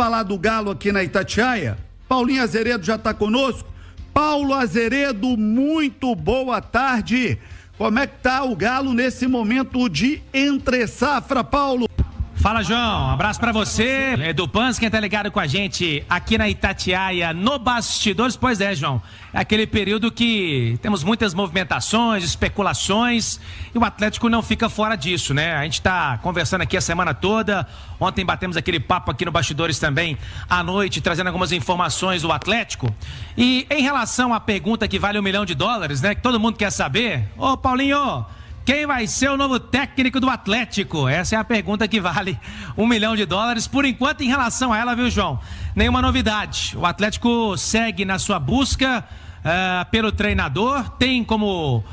falar do Galo aqui na Itatiaia. Paulinho Azeredo já está conosco. Paulo Azeredo, muito boa tarde. Como é que tá o Galo nesse momento de entre-safra, Paulo? Fala, João, um abraço pra você, Edu Panz, quem tá ligado com a gente aqui na Itatiaia, no Bastidores. Pois é, João, é aquele período que temos muitas movimentações, especulações, e o Atlético não fica fora disso, né? A gente tá conversando aqui a semana toda, ontem batemos aquele papo aqui no Bastidores também à noite, trazendo algumas informações do Atlético. E em relação à pergunta que vale $1 milhão, né, que todo mundo quer saber, ô Paulinho, quem vai ser o novo técnico do Atlético? Essa é a pergunta que vale $1 milhão. Por enquanto, em relação a ela, viu, João? Nenhuma novidade. O Atlético segue na sua busca pelo treinador, tem como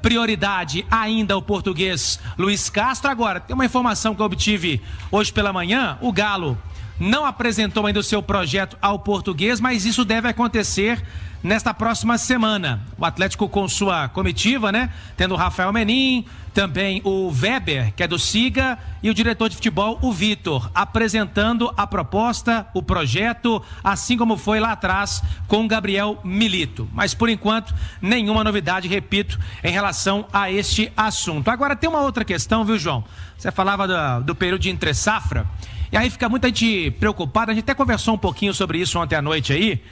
prioridade ainda o português Luiz Castro. Agora, tem uma informação que eu obtive hoje pela manhã, o Galo não apresentou ainda o seu projeto ao português, mas isso deve acontecer nesta próxima semana. O Atlético com sua comitiva, né? Tendo o Rafael Menin, também o Weber, que é do Siga, e o diretor de futebol, o Vitor, apresentando a proposta, o projeto, assim como foi lá atrás com o Gabriel Milito. Mas, por enquanto, nenhuma novidade, repito, em relação a este assunto. Agora, tem uma outra questão, viu, João? Você falava do período de entre-safra, e aí fica muita gente preocupada, a gente até conversou um pouquinho sobre isso ontem à noite aí.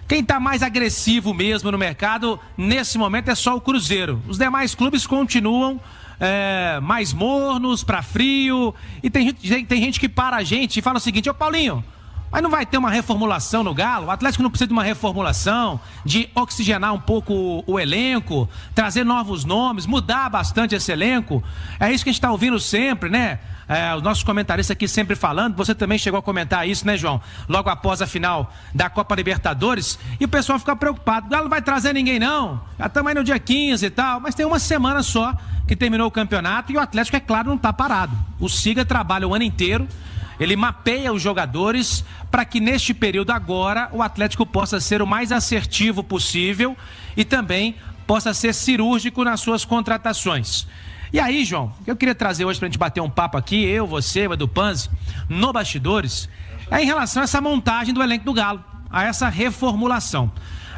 Quem está mais agressivo mesmo no mercado, nesse momento, é só o Cruzeiro. Os demais clubes continuam mais mornos, para frio. E tem gente que para a gente e fala o seguinte: ô Paulinho, mas não vai ter uma reformulação no Galo? O Atlético não precisa de uma reformulação, de oxigenar um pouco o elenco, trazer novos nomes, mudar bastante esse elenco? É isso que a gente está ouvindo sempre, né? Os nossos comentaristas aqui sempre falando, você também chegou a comentar isso, né, João? Logo após a final da Copa Libertadores, e o pessoal fica preocupado: o Galo não vai trazer ninguém não, já estamos aí no dia 15 e tal, mas tem uma semana só que terminou o campeonato e o Atlético, é claro, não está parado. O Siga trabalha o ano inteiro, ele mapeia os jogadores para que neste período agora o Atlético possa ser o mais assertivo possível e também possa ser cirúrgico nas suas contratações. E aí, João, eu queria trazer hoje pra gente bater um papo aqui, eu, você, o Edu Panzi, no Bastidores, é em relação a essa montagem do elenco do Galo, a essa reformulação.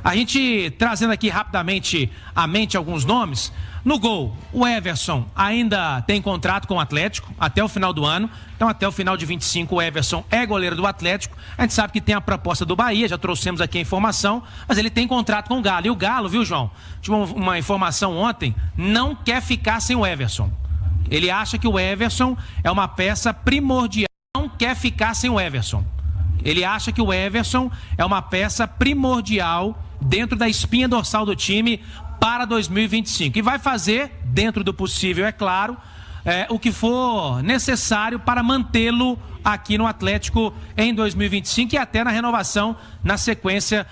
A gente trazendo aqui rapidamente à mente alguns nomes. No gol, o Everson ainda tem contrato com o Atlético até o final do ano. Então, até o final de 25, o Everson é goleiro do Atlético. A gente sabe que tem a proposta do Bahia, já trouxemos aqui a informação, mas ele tem contrato com o Galo. E o Galo, viu, João? Tive uma informação ontem, não quer ficar sem o Everson. Ele acha que o Everson é uma peça primordial, não quer ficar sem o Everson. Ele acha que o Everson é uma peça primordial dentro da espinha dorsal do time para 2025. E vai fazer, dentro do possível, é claro, o que for necessário para mantê-lo aqui no Atlético em 2025 e até na renovação na sequência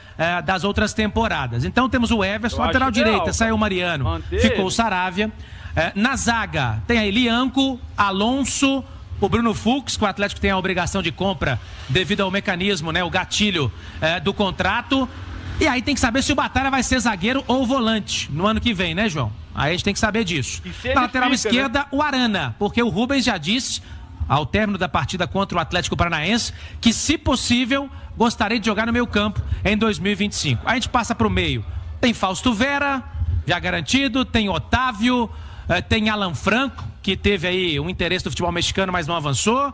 das outras temporadas. Então temos o Everson, lateral direita, saiu o Mariano, ficou o Saravia. Na zaga tem aí Lianco, Alonso, o Bruno Fux, que o Atlético tem a obrigação de compra devido ao mecanismo, né, o gatilho do contrato. E aí tem que saber se o Batalha vai ser zagueiro ou volante no ano que vem, né, João? Aí a gente tem que saber disso. Na lateral esquerda, né? O Arana, porque o Rubens já disse, ao término da partida contra o Atlético Paranaense, que, se possível, gostaria de jogar no meio campo em 2025. Aí a gente passa para o meio. Tem Fausto Vera, já garantido, tem Otávio, tem Alan Franco, que teve aí um interesse do futebol mexicano, mas não avançou.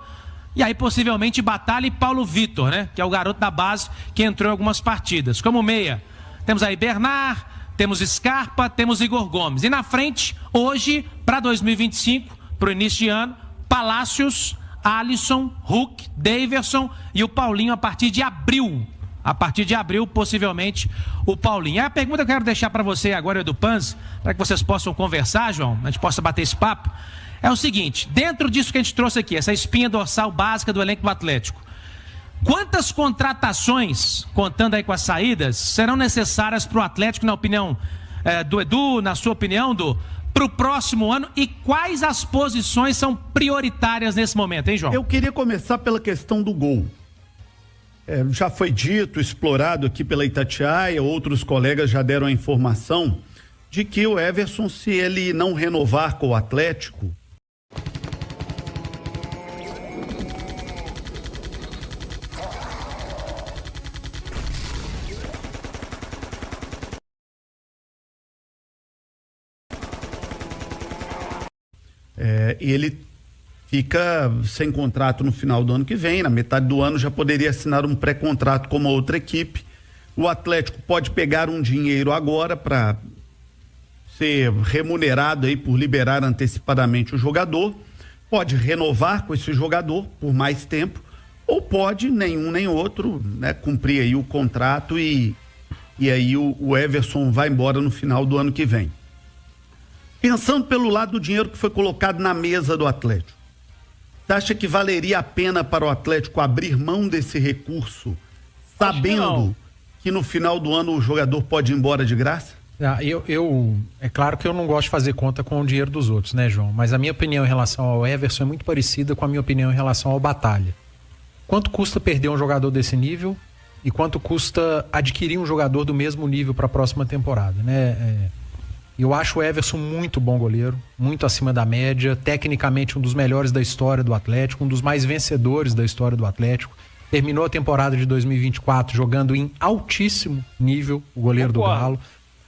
E aí, possivelmente, Batalha e Paulo Vitor, né? Que é o garoto da base que entrou em algumas partidas. Como meia, temos aí Bernard, temos Scarpa, temos Igor Gomes. E na frente, hoje, para 2025, para o início de ano, Palácios, Alisson, Hulk, Daverson e o Paulinho a partir de abril. A partir de abril, possivelmente, o Paulinho. É a pergunta que eu quero deixar para você agora, Edu Panzi, para que vocês possam conversar, João, a gente possa bater esse papo. É o seguinte, dentro disso que a gente trouxe aqui, essa espinha dorsal básica do elenco do Atlético, quantas contratações, contando aí com as saídas, serão necessárias para o Atlético, na opinião do Edu, na sua opinião, para o próximo ano, e quais as posições são prioritárias nesse momento, hein, João? Eu queria começar pela questão do gol. Já foi dito, explorado aqui pela Itatiaia, outros colegas já deram a informação de que o Everson, se ele não renovar com o Atlético, Ele fica sem contrato no final do ano que vem, na metade do ano já poderia assinar um pré-contrato com uma outra equipe. O Atlético pode pegar um dinheiro agora para ser remunerado aí por liberar antecipadamente o jogador, pode renovar com esse jogador por mais tempo, ou pode nenhum nem outro, né, cumprir aí o contrato e aí o Everson vai embora no final do ano que vem. Pensando pelo lado do dinheiro que foi colocado na mesa do Atlético, você acha que valeria a pena para o Atlético abrir mão desse recurso, sabendo que no final do ano o jogador pode ir embora de graça? É claro que eu não gosto de fazer conta com o dinheiro dos outros, né, João? Mas a minha opinião em relação ao Everson é muito parecida com a minha opinião em relação ao Batalha. Quanto custa perder um jogador desse nível e quanto custa adquirir um jogador do mesmo nível para a próxima temporada, né? Eu acho o Everson muito bom goleiro, muito acima da média, tecnicamente um dos melhores da história do Atlético, um dos mais vencedores da história do Atlético. Terminou a temporada de 2024 jogando em altíssimo nível, o goleiro do Galo.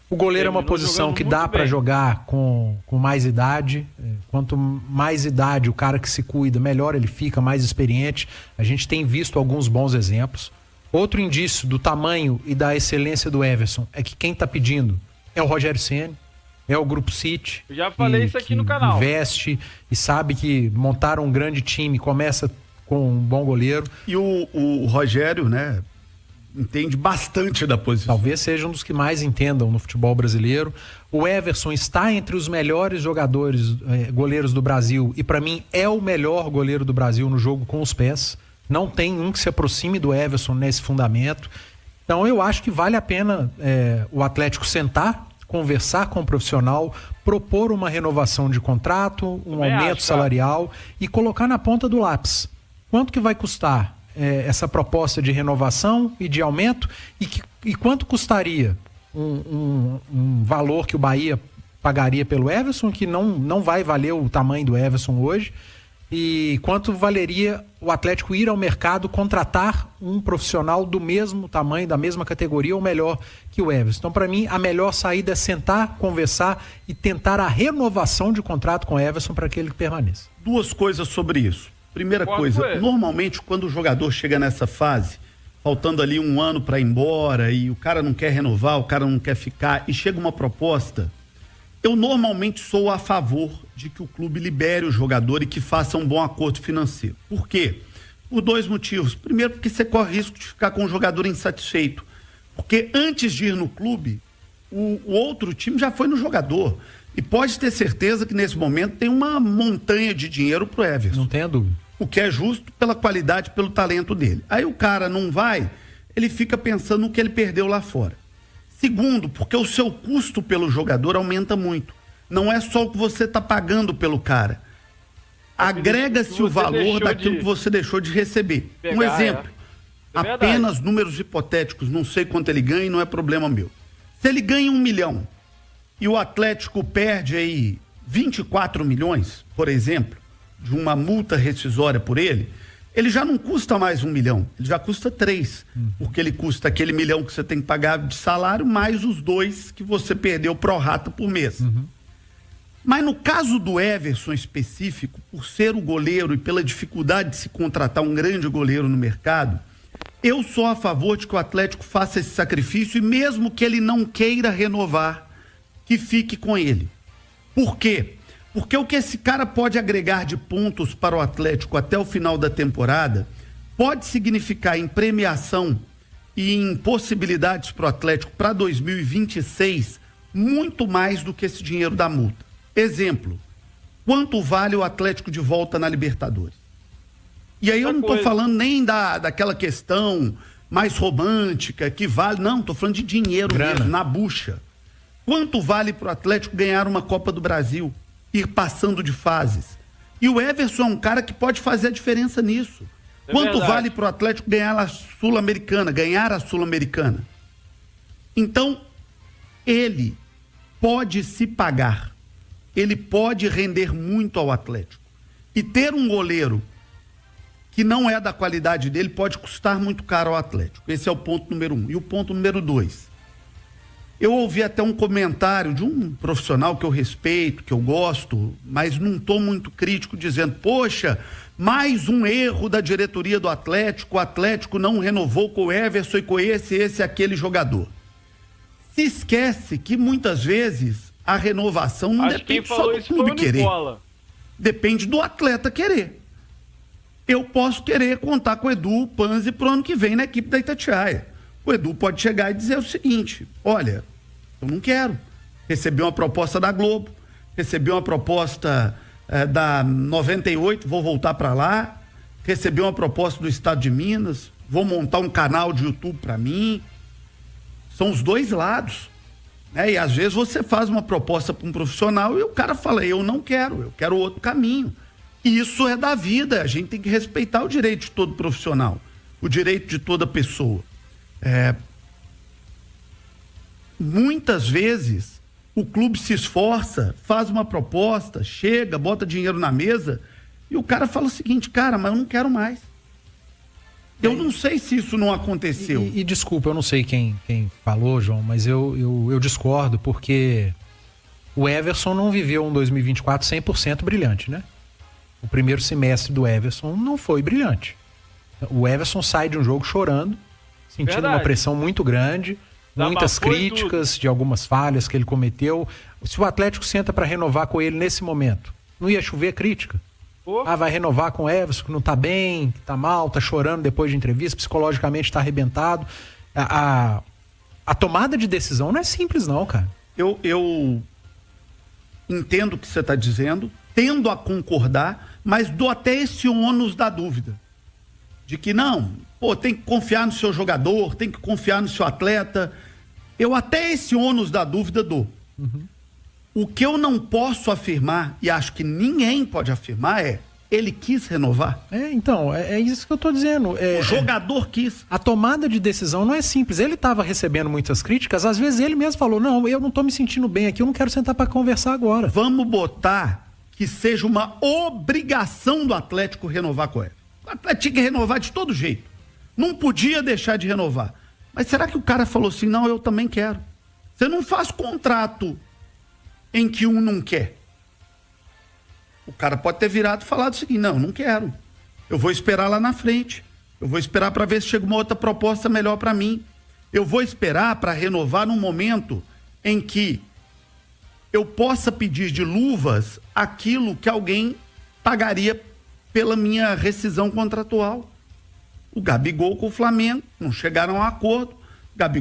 O goleiro é uma posição que dá para jogar com mais idade. Quanto mais idade o cara que se cuida, melhor ele fica, mais experiente. A gente tem visto alguns bons exemplos. Outro indício do tamanho e da excelência do Everson é que quem está pedindo é o Rogério Ceni, é o Grupo City. Eu já falei isso aqui no canal. Investe e sabe que montar um grande time começa com um bom goleiro. E o Rogério, né, entende bastante da posição. Talvez seja um dos que mais entendam no futebol brasileiro. O Everson está entre os melhores goleiros do Brasil e para mim é o melhor goleiro do Brasil no jogo com os pés. Não tem um que se aproxime do Everson nesse fundamento. Então eu acho que vale a pena o Atlético sentar, conversar com o profissional, propor uma renovação de contrato, um aumento salarial e colocar na ponta do lápis. Quanto que vai custar essa proposta de renovação e de aumento e quanto custaria um valor que o Bahia pagaria pelo Everson, que não vai valer o tamanho do Everson hoje, e quanto valeria o Atlético ir ao mercado contratar um profissional do mesmo tamanho, da mesma categoria ou melhor que o Everson. Então, para mim, a melhor saída é sentar, conversar e tentar a renovação de contrato com o Everson para que ele permaneça. Duas coisas sobre isso. Primeira coisa, normalmente quando o jogador chega nessa fase, faltando ali um ano para ir embora e o cara não quer renovar, o cara não quer ficar e chega uma proposta, eu normalmente sou a favor de que o clube libere o jogador e que faça um bom acordo financeiro. Por quê? Por dois motivos. Primeiro, porque você corre risco de ficar com o jogador insatisfeito. Porque antes de ir no clube, o outro time já foi no jogador. E pode ter certeza que nesse momento tem uma montanha de dinheiro pro Everson. Não tenha dúvida. O que é justo pela qualidade, pelo talento dele. Aí o cara não vai, ele fica pensando no que ele perdeu lá fora. Segundo, porque o seu custo pelo jogador aumenta muito. Não é só o que você está pagando pelo cara. Agrega-se o valor daquilo que você deixou de receber. Um exemplo, apenas números hipotéticos, não sei quanto ele ganha e não é problema meu. Se ele ganha 1 milhão e o Atlético perde aí 24 milhões, por exemplo, de uma multa rescisória por ele já não custa mais 1 milhão, ele já custa 3, porque ele custa aquele 1 milhão que você tem que pagar de salário, mais os 2 que você perdeu pro rata por mês. Mas no caso do Everson específico, por ser o goleiro e pela dificuldade de se contratar um grande goleiro no mercado, eu sou a favor de que o Atlético faça esse sacrifício e mesmo que ele não queira renovar, que fique com ele. Por quê? Porque o que esse cara pode agregar de pontos para o Atlético até o final da temporada pode significar em premiação e em possibilidades para o Atlético para 2026 muito mais do que esse dinheiro da multa. Exemplo, quanto vale o Atlético de volta na Libertadores? E aí eu não estou falando nem daquela questão mais romântica que vale, não, estou falando de dinheiro mesmo, na bucha. Quanto vale para o Atlético ganhar uma Copa do Brasil? Ir passando de fases. E o Everson é um cara que pode fazer a diferença nisso. Quanto vale para o Atlético ganhar a Sul-Americana? Então, ele pode se pagar. Ele pode render muito ao Atlético. E ter um goleiro que não é da qualidade dele pode custar muito caro ao Atlético. Esse é o ponto número 1. E o ponto número 2. Eu ouvi até um comentário de um profissional que eu respeito, que eu gosto, mas num tom muito crítico, dizendo: poxa, mais um erro da diretoria do Atlético, o Atlético não renovou com o Everson e com esse e aquele jogador. Se esquece que muitas vezes a renovação não depende só do clube querer. Depende do atleta querer. Eu posso querer contar com o Edu Panzi pro ano que vem na equipe da Itatiaia. O Edu pode chegar e dizer o seguinte: olha, eu não quero. Recebi uma proposta da Globo, recebi uma proposta da 98, vou voltar para lá, recebi uma proposta do Estado de Minas, vou montar um canal de YouTube para mim. São os dois lados, né? E às vezes você faz uma proposta para um profissional e o cara fala: eu não quero, eu quero outro caminho. E isso é da vida, a gente tem que respeitar o direito de todo profissional, o direito de toda pessoa. Muitas vezes o clube se esforça, faz uma proposta, chega, bota dinheiro na mesa e o cara fala o seguinte: cara, mas eu não quero mais. Eu não sei se isso não aconteceu. E desculpa, eu não sei quem falou, João, mas eu discordo, porque o Everson não viveu um 2024 100% brilhante, né? O primeiro semestre do Everson não foi brilhante. O Everson sai de um jogo chorando, sentindo uma pressão muito grande, muitas críticas de algumas falhas que ele cometeu. Se o Atlético senta para renovar com ele nesse momento, não ia chover crítica? Vai renovar com o Everson, que não tá bem, que tá mal, tá chorando depois de entrevista, psicologicamente tá arrebentado. A tomada de decisão não é simples não, cara. Eu entendo o que você tá dizendo, tendo a concordar, mas dou até esse ônus da dúvida. De que não, tem que confiar no seu jogador, tem que confiar no seu atleta. Eu até esse ônus da dúvida dou. Uhum. O que eu não posso afirmar, e acho que ninguém pode afirmar, é: ele quis renovar. Então, é isso que eu tô dizendo. O jogador quis. A tomada de decisão não é simples. Ele estava recebendo muitas críticas, às vezes ele mesmo falou: não, eu não tô me sentindo bem aqui, eu não quero sentar para conversar agora. Vamos botar que seja uma obrigação do Atlético renovar com ele. O Atlético tinha que renovar de todo jeito. Não podia deixar de renovar. Mas será que o cara falou assim: não, eu também quero? Você não faz contrato em que um não quer. O cara pode ter virado e falado o seguinte: não quero. Eu vou esperar lá na frente. Eu vou esperar para ver se chega uma outra proposta melhor para mim. Eu vou esperar para renovar num momento em que eu possa pedir de luvas aquilo que alguém pagaria pela minha rescisão contratual. O Gabigol com o Flamengo não chegaram a um acordo. Gabigol